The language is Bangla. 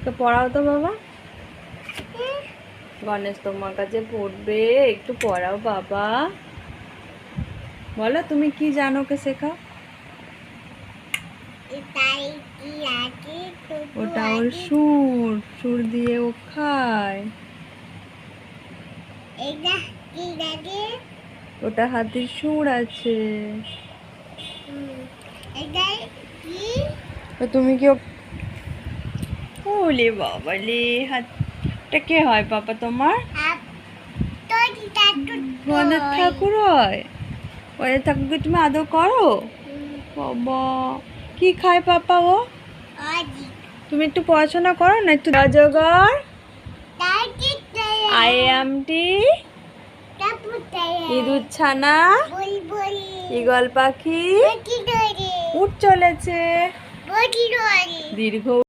গণেশকে পড়াও তো বাবা। গণেশ তোমার কাছে পড়বে, একটু পড়াও বাবা। বলো তুমি কি জানো, ওকে শেখাও। ওটা ওর সুর, সুর দিয়ে ও খায়। ওটা হাতির সুর আছে। তো তুমি কি ওলে বাবা লে, হাতটা কে হয় পাপা তোমার? গণেশ ঠাকুর হয়। গণেশ ঠাকুরকে তুমি আদর করো? বাবা কি খায় পাপা ও? তুমি একটু পড়াশোনা করো না একটু। অজগর, আই এম টি, ইঁদুর ছানা, ঈগল পাখি উঠ চলেছে, দীর্ঘ